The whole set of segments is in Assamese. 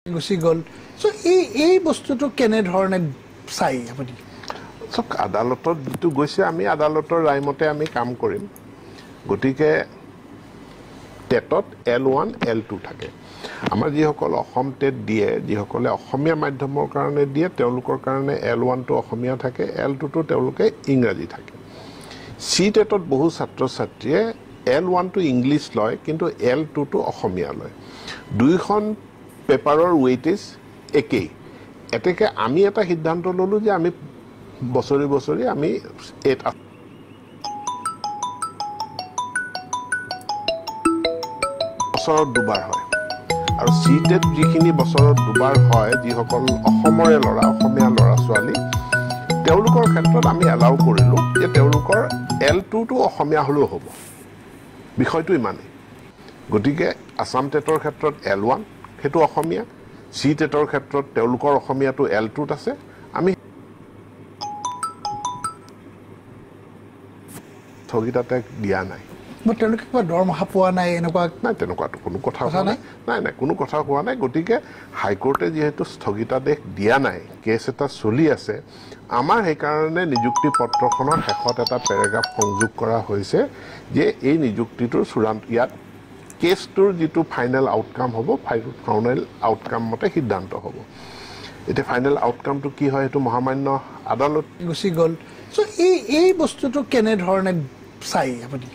গুচি গ'ল সো এই বস্তুটো কেনে ধৰণে চাই আপুনি সব আদালতত যেটো গৈছে আমি আদালতৰ ৰায়মতে আমি কাম কৰিম গতিকে টেটত L1 L2 থাকে আমাৰ যিসকল অসম টেট দিয়ে যিসকলে অসমীয়া মাধ্যমৰ কাৰণে দিয়ে তেওঁলোকৰ কাৰণে L1 টো অসমীয়া থাকে L2 টো তেওঁলোকে ইংৰাজী থাকে সি টেটত বহু ছাত্ৰ ছাত্ৰীয়ে L1 টো ইংলিছ লয় কিন্তু L2 টো অসমীয়া লয় দুইখন পেপাৰৰ ওয়েটেজ একেই এতেকে আমি এটা সিদ্ধান্ত ললো যে আমি বছৰি বছৰি আমি বছৰত দুবাৰ হয় আৰু সি টেট যিখিনি বছৰত দুবাৰ হয় যিসকল অসমৰে ল'ৰা অসমীয়া ল'ৰা ছোৱালী তেওঁলোকৰ ক্ষেত্ৰত আমি এলাউ কৰিলো যে তেওঁলোকৰ L2 টো অসমীয়া হলেও হ'ব বিষয়টো ইমানেই গতিকে আসাম টেটৰ ক্ষেত্ৰত L1 হেতু অসমীয়া সি টেটৰ ক্ষেত্ৰত তেওঁলোকৰ অসমীয়াটো L2 ত আছে আমি স্থগিতাতে দিয়া নাই তেওঁলোকে কিবা দৰমহা পোৱা নাই এনেকুৱা নাই তেনেকুৱাটো কোনো কথা হোৱা নাই নাই কোনো কথা হোৱা নাই গতিকে হাইকোৰ্টে যেহেতু স্থগিতাদেশ দিয়া নাই কেছ এটা চলি আছে আমাৰ সেই কাৰণে নিযুক্তি পত্ৰখনৰ শেষত এটা পেৰাগ্ৰাফ সংযোগ কৰা হৈছে যে এই নিযুক্তিটোৰ চূড়ান্ত ইয়াত কেছটোৰ যেটো ফাইনাল আউটকাম হ'ব ফাইনাল আউটকাম মতে সিদ্ধান্ত হ'ব এটা ফাইনাল আউটকামটো কি হয় এটো মহামান্য আদালত গুচি গ'ল সো এই বস্তুটো কেনে ধৰণে চাই আপুনি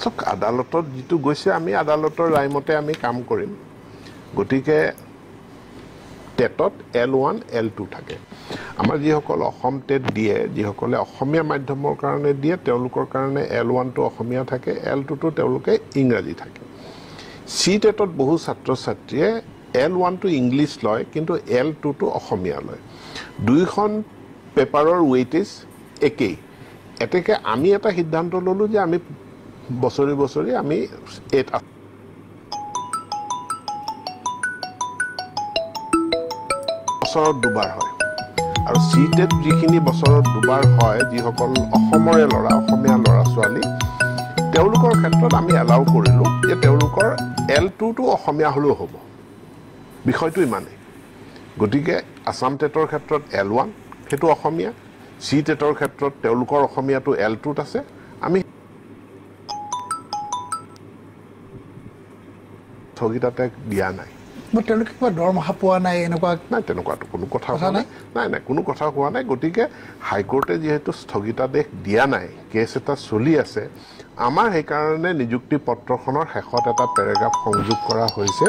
সব আদালতত যেটো গৈছে আমি আদালতৰ ৰায়মতে আমি কাম কৰিম গতিকে টেটত L1 L2 থাকে আমাৰ যিসকল অসম টেট দিয়ে যিসকলে অসমীয়া মাধ্যমৰ কাৰণে দিয়ে তেওঁলোকৰ কাৰণে L1 টো অসমীয়া থাকে L2 টো তেওঁলোকে ইংৰাজী থাকে সি টেটত বহু ছাত্ৰ ছাত্ৰীয়ে L1 টো ইংলিছ লয় কিন্তু L2 টো অসমীয়া লয় দুইখন পেপাৰৰ ওয়েটেজ একেই এতেকে আমি এটা সিদ্ধান্ত ললো যে আমি বছৰি বছৰি আমি বছৰত দুবাৰ হয় আৰু সি টেট যিখিনি বছৰত দুবাৰ হয় যিসকল অসমৰে ল'ৰা অসমীয়া ল'ৰা ছোৱালী তেওঁলোকৰ ক্ষেত্ৰত আমি এলাউ কৰিলো যে তেওঁলোকৰ L2 টো অসমীয়া হলেও হ'ব বিষয়টো ইমানেই গতিকে আসাম টেটৰ ক্ষেত্ৰত L1 হেতু অসমীয়া সি টেটৰ ক্ষেত্ৰত তেওঁলোকৰ অসমীয়াটো L2 ত আছে আমি স্থগিতাতে দিয়া নাই তেওঁলোকে কিবা দৰমহা পোৱা নাই এনেকুৱা নাই তেনেকুৱাটো কোনো কথা হোৱা নাই নাই কোনো কথা হোৱা নাই গতিকে হাইকোৰ্টে যেহেতু স্থগিতাদেশ দিয়া নাই কেছ এটা চলি আছে আমাৰ সেই কাৰণে নিযুক্তি পত্ৰখনৰ শেষত এটা পেৰাগ্ৰাফ সংযোগ কৰা হৈছে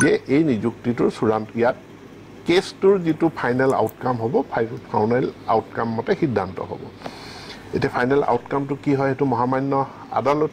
যে এই নিযুক্তিটোৰ চূড়ান্ত ইয়াত কেছটোৰ যেটো ফাইনাল আউটকাম হ'ব ফাইনাল আউটকাম মতে সিদ্ধান্ত হ'ব এটা ফাইনাল আউটকামটো কি হয় এটো মহামান্য আদালত